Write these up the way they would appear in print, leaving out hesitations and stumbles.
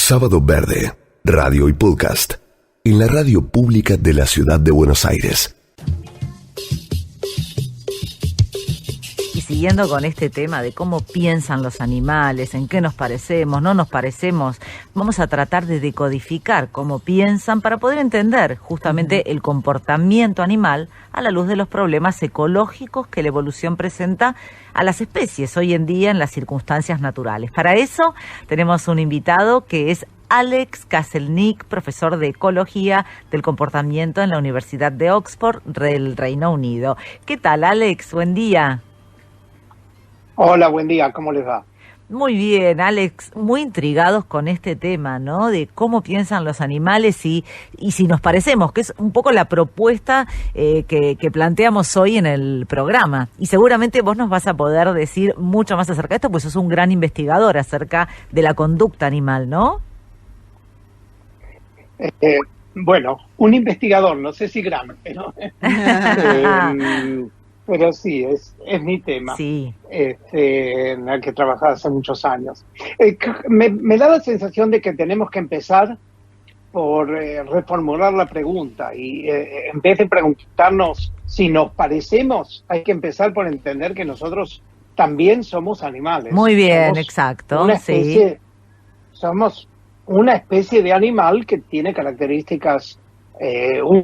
Sábado Verde, radio y podcast, en la radio pública de la ciudad de Buenos Aires. Y siguiendo con este tema de cómo piensan los animales, en qué nos parecemos, no nos parecemos, vamos a tratar de decodificar cómo piensan para poder entender justamente el comportamiento animal a la luz de los problemas ecológicos que la evolución presenta a las especies hoy en día en las circunstancias naturales. Para eso tenemos un invitado que es Alex Castelnick, profesor de Ecología del Comportamiento en la Universidad de Oxford del Reino Unido. ¿Qué tal, Alex? Buen día. Hola, buen día, ¿cómo les va? Muy bien, Alex, muy intrigados con este tema, ¿no? De cómo piensan los animales y si nos parecemos, que es un poco la propuesta que planteamos hoy en el programa. Y seguramente vos nos vas a poder decir mucho más acerca de esto, pues sos un gran investigador acerca de la conducta animal, ¿no? Bueno, un investigador, no sé si gran, pero sí, es mi tema, Sí. En el que he trabajado hace muchos años. Me da la sensación de que tenemos que empezar por reformular la pregunta y en vez de preguntarnos si nos parecemos, hay que empezar por entender que nosotros también somos animales. Muy bien, somos exacto. Una especie, sí. Somos una especie de animal que tiene características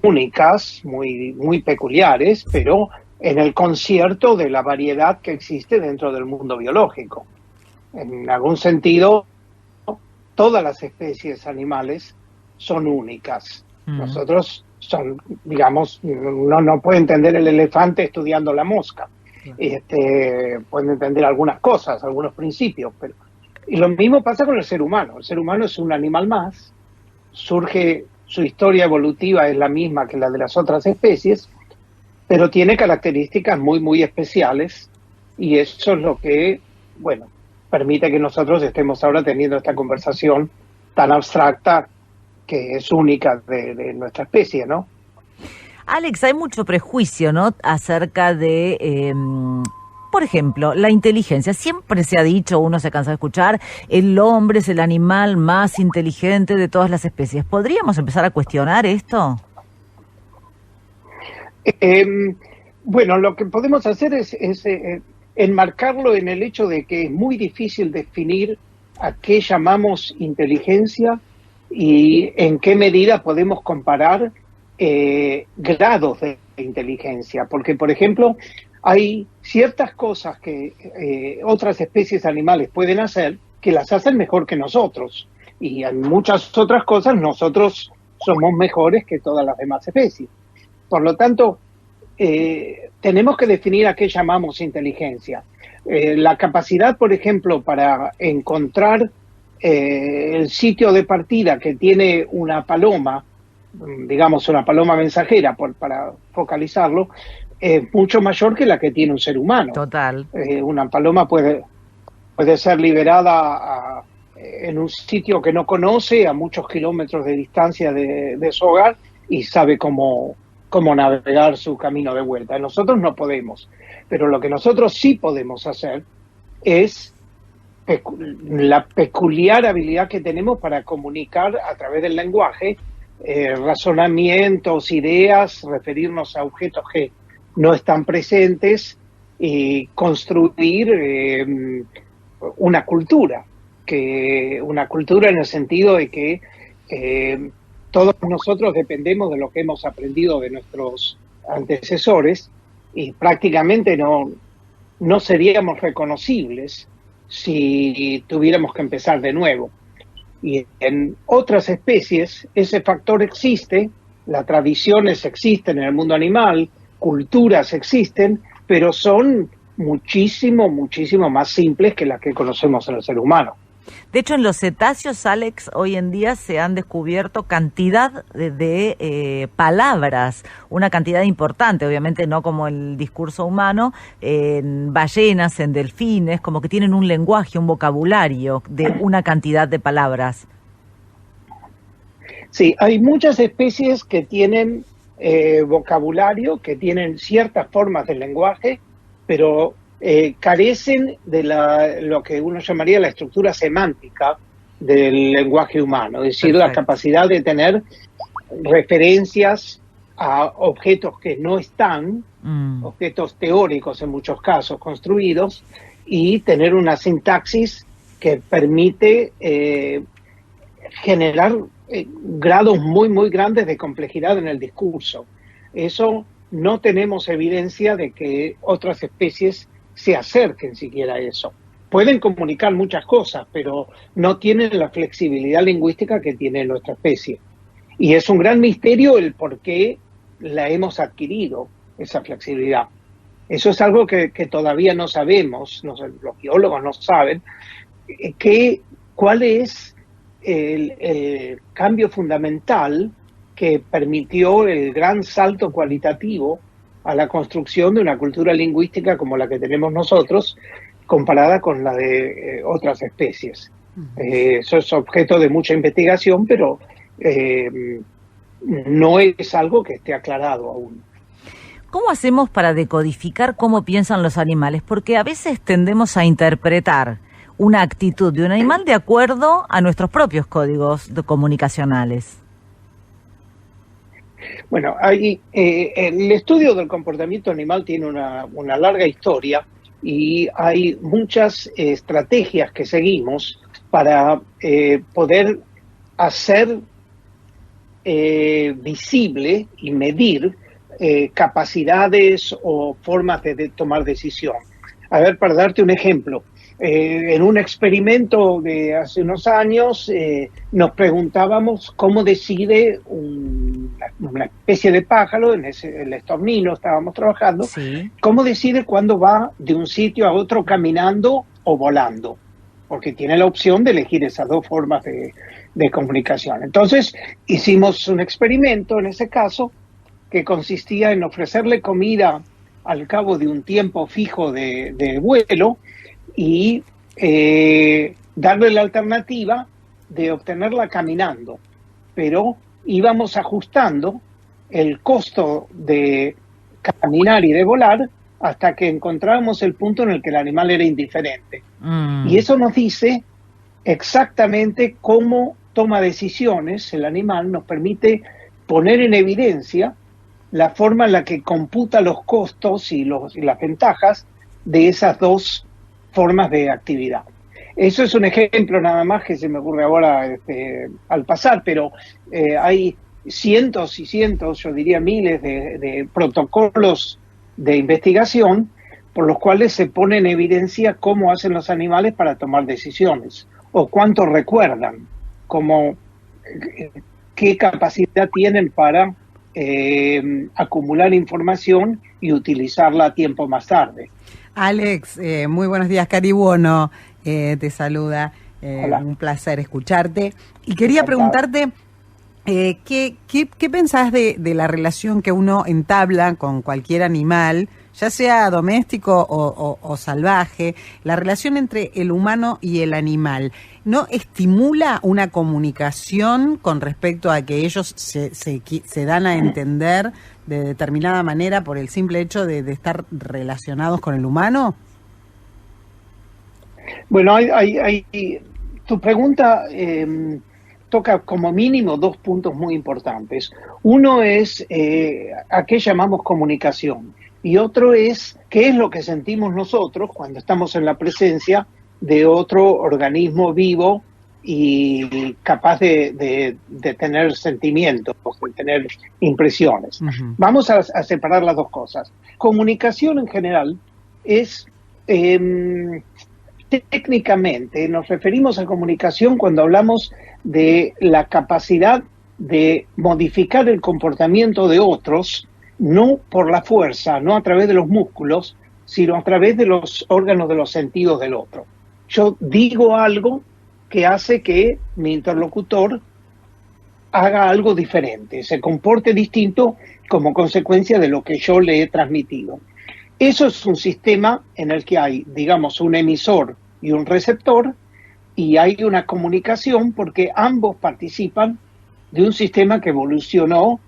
únicas, muy, muy peculiares, pero en el concierto de la variedad que existe dentro del mundo biológico. En algún sentido, todas las especies animales son únicas. Nosotros uno no puede entender el elefante estudiando la mosca. Puede entender algunas cosas, algunos principios, pero... Y lo mismo pasa con el ser humano. El ser humano es un animal más, su historia evolutiva es la misma que la de las otras especies, pero tiene características muy, muy especiales y eso es lo que, permite que nosotros estemos ahora teniendo esta conversación tan abstracta que es única de nuestra especie, ¿no? Alex, hay mucho prejuicio, ¿no?, acerca de, por ejemplo, la inteligencia. Siempre se ha dicho, uno se cansa de escuchar, el hombre es el animal más inteligente de todas las especies. ¿Podríamos empezar a cuestionar esto? Lo que podemos hacer es enmarcarlo en el hecho de que es muy difícil definir a qué llamamos inteligencia y en qué medida podemos comparar grados de inteligencia. Porque, por ejemplo, hay ciertas cosas que otras especies animales pueden hacer que las hacen mejor que nosotros. Y en muchas otras cosas nosotros somos mejores que todas las demás especies. Por lo tanto, tenemos que definir a qué llamamos inteligencia. La capacidad, por ejemplo, para encontrar el sitio de partida que tiene una paloma, digamos una paloma mensajera, para focalizarlo, es mucho mayor que la que tiene un ser humano. Total. Una paloma puede ser liberada en un sitio que no conoce, a muchos kilómetros de distancia de su hogar, y sabe cómo navegar su camino de vuelta. Nosotros no podemos, pero lo que nosotros sí podemos hacer es la peculiar habilidad que tenemos para comunicar a través del lenguaje razonamientos, ideas, referirnos a objetos que no están presentes y construir una cultura en el sentido de que todos nosotros dependemos de lo que hemos aprendido de nuestros antecesores y prácticamente no seríamos reconocibles si tuviéramos que empezar de nuevo. Y en otras especies ese factor existe, las tradiciones existen en el mundo animal, culturas existen, pero son muchísimo más simples que las que conocemos en el ser humano. De hecho, en los cetáceos, Alex, hoy en día se han descubierto cantidad de palabras, una cantidad importante, obviamente no como el discurso humano, en ballenas, en delfines, como que tienen un lenguaje, un vocabulario de una cantidad de palabras. Sí, hay muchas especies que tienen vocabulario, que tienen ciertas formas de lenguaje, pero carecen de lo que uno llamaría la estructura semántica del lenguaje humano, es decir, la Perfecto. capacidad de tener referencias a objetos que no están, objetos teóricos en muchos casos construidos, y tener una sintaxis que permite generar grados muy, muy grandes de complejidad en el discurso. Eso no tenemos evidencia de que otras especies se acerquen siquiera a eso. Pueden comunicar muchas cosas, pero no tienen la flexibilidad lingüística que tiene nuestra especie. Y es un gran misterio el por qué la hemos adquirido, esa flexibilidad. Eso es algo que todavía no sabemos, los biólogos no saben, cuál es el cambio fundamental que permitió el gran salto cualitativo a la construcción de una cultura lingüística como la que tenemos nosotros, comparada con la de otras especies. Eso es objeto de mucha investigación, pero no es algo que esté aclarado aún. ¿Cómo hacemos para decodificar cómo piensan los animales? Porque a veces tendemos a interpretar una actitud de un animal de acuerdo a nuestros propios códigos comunicacionales. Bueno, el estudio del comportamiento animal tiene una larga historia y hay muchas estrategias que seguimos para poder hacer visible y medir capacidades o formas de tomar decisión. A ver, para darte un ejemplo, en un experimento de hace unos años nos preguntábamos cómo decide una especie de pájaro, el estornino estábamos trabajando, Sí. cómo decide cuándo va de un sitio a otro caminando o volando, porque tiene la opción de elegir esas dos formas de comunicación. Entonces hicimos un experimento en ese caso que consistía en ofrecerle comida al cabo de un tiempo fijo de vuelo y darle la alternativa de obtenerla caminando, pero íbamos ajustando el costo de caminar y de volar hasta que encontrábamos el punto en el que el animal era indiferente. Y eso nos dice exactamente cómo toma decisiones el animal, nos permite poner en evidencia la forma en la que computa los costos y las ventajas de esas dos formas de actividad. Eso es un ejemplo nada más que se me ocurre ahora al pasar, pero hay cientos y cientos, yo diría miles de protocolos de investigación por los cuales se pone en evidencia cómo hacen los animales para tomar decisiones, o cuánto recuerdan, qué capacidad tienen para acumular información y utilizarla a tiempo más tarde. Alex, muy buenos días, Cari Buono te saluda, un placer escucharte. Y quería preguntarte, ¿qué pensás de la relación que uno entabla con cualquier animal, ya sea doméstico o salvaje, la relación entre el humano y el animal? ¿No estimula una comunicación con respecto a que ellos se dan a entender de determinada manera por el simple hecho de estar relacionados con el humano? Bueno, tu pregunta toca como mínimo dos puntos muy importantes. Uno es a qué llamamos comunicación y otro es qué es lo que sentimos nosotros cuando estamos en la presencia de otro organismo vivo y capaz de tener sentimientos, de tener impresiones. Uh-huh. Vamos a separar las dos cosas. Comunicación en general es, técnicamente, nos referimos a comunicación cuando hablamos de la capacidad de modificar el comportamiento de otros, no por la fuerza, no a través de los músculos, sino a través de los órganos de los sentidos del otro. Yo digo algo que hace que mi interlocutor haga algo diferente, se comporte distinto como consecuencia de lo que yo le he transmitido. Eso es un sistema en el que hay, digamos, un emisor y un receptor, y hay una comunicación porque ambos participan de un sistema que evolucionó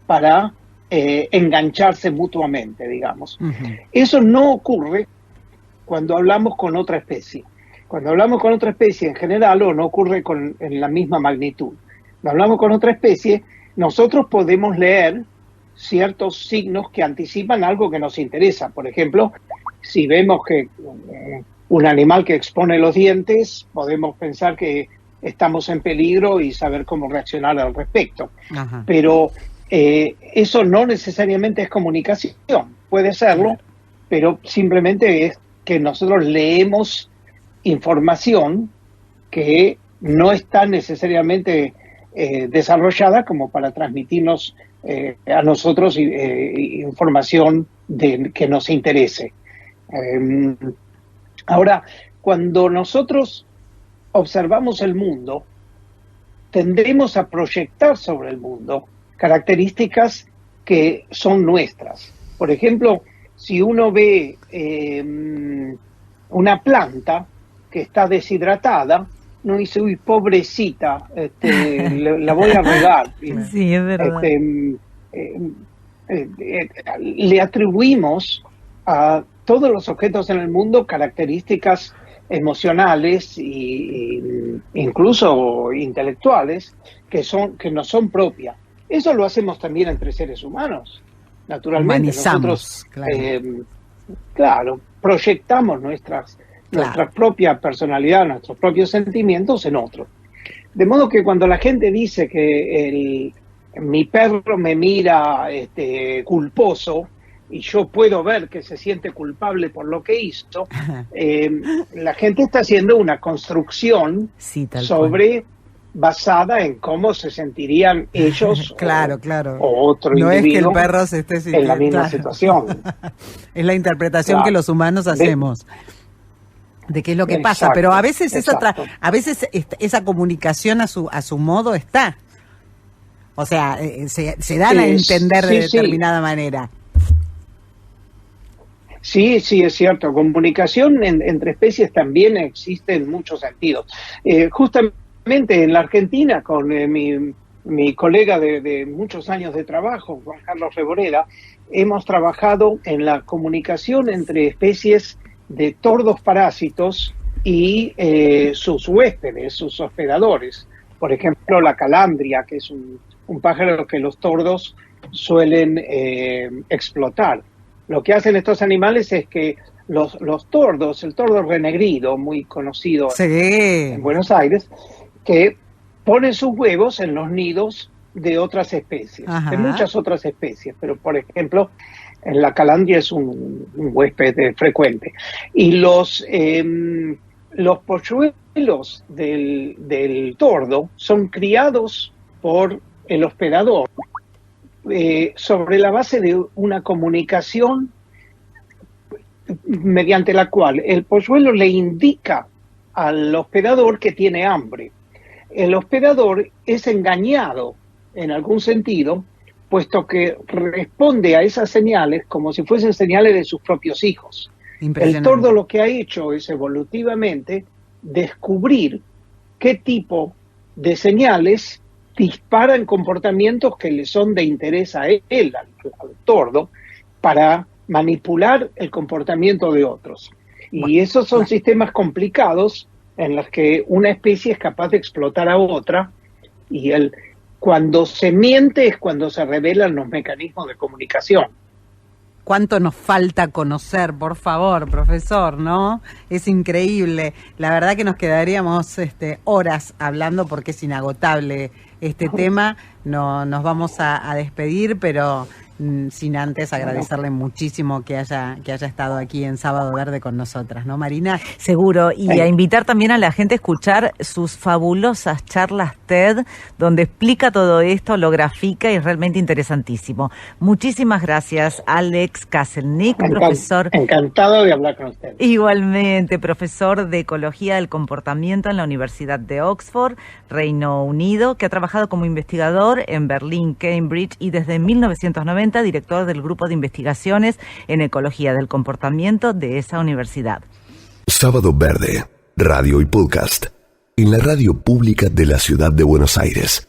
para engancharse mutuamente, digamos. Uh-huh. Eso no ocurre cuando hablamos con otra especie. Cuando hablamos con otra especie en general, o no ocurre en la misma magnitud. Cuando hablamos con otra especie, nosotros podemos leer ciertos signos que anticipan algo que nos interesa. Por ejemplo, si vemos que un animal que expone los dientes, podemos pensar que estamos en peligro y saber cómo reaccionar al respecto. Ajá. Pero eso no necesariamente es comunicación. Puede serlo, pero simplemente es que nosotros leemos información que no está necesariamente desarrollada como para transmitirnos a nosotros información que nos interese. Ahora, cuando nosotros observamos el mundo, tendemos a proyectar sobre el mundo características que son nuestras. Por ejemplo, si uno ve una planta que está deshidratada, no dice, uy, pobrecita, la voy a regar. Sí, es verdad. Le atribuimos a todos los objetos en el mundo características emocionales e incluso intelectuales que no son propias. Eso lo hacemos también entre seres humanos. Naturalmente, humanizamos, nosotros, claro, proyectamos nuestra propia personalidad, nuestros propios sentimientos en otros. De modo que cuando la gente dice que mi perro me mira culposo y yo puedo ver que se siente culpable por lo que hizo, la gente está haciendo una construcción basada en cómo se sentirían ellos claro. o otro individuo. No es que el perro se esté sintiendo en la misma situación. Es la interpretación que los humanos hacemos de qué es lo que pasa, pero a veces esa comunicación a su modo está. O sea, se dan a entender de determinada manera. Sí, es cierto. Comunicación entre especies también existe en muchos sentidos. Justamente en la Argentina, con mi colega de muchos años de trabajo, Juan Carlos Reboreda, hemos trabajado en la comunicación entre especies de tordos parásitos y sus huéspedes, sus hospedadores. Por ejemplo, la calandria, que es un pájaro que los tordos suelen explotar. Lo que hacen estos animales es que los tordos, el tordo renegrido, muy conocido en Buenos Aires, que ponen sus huevos en los nidos de otras especies, de muchas otras especies, pero por ejemplo, en la calandria es un huésped frecuente. Y los polluelos del tordo son criados por el hospedador sobre la base de una comunicación mediante la cual el polluelo le indica al hospedador que tiene hambre. El hospedador es engañado en algún sentido, puesto que responde a esas señales como si fuesen señales de sus propios hijos. El tordo lo que ha hecho es evolutivamente descubrir qué tipo de señales disparan comportamientos que le son de interés a él, al tordo, para manipular el comportamiento de otros. Y esos son sistemas complicados en los que una especie es capaz de explotar a otra, y cuando se miente es cuando se revelan los mecanismos de comunicación. Cuánto nos falta conocer, por favor, profesor, ¿no? Es increíble. La verdad que nos quedaríamos horas hablando porque es inagotable este tema. No nos vamos a despedir, pero sin antes agradecerle muchísimo que haya estado aquí en Sábado Verde con nosotras, ¿no, Marina? Seguro, y a invitar también a la gente a escuchar sus fabulosas charlas TED, donde explica todo esto, lo grafica y es realmente interesantísimo. Muchísimas gracias, Alex Kaselnik, profesor. Encantado de hablar con usted. Igualmente, profesor de Ecología del Comportamiento en la Universidad de Oxford, Reino Unido, que ha trabajado como investigador en Berlín, Cambridge y desde 1990 director del Grupo de Investigaciones en Ecología del Comportamiento de esa universidad. Sábado Verde, radio y podcast, en la radio pública de la Ciudad de Buenos Aires.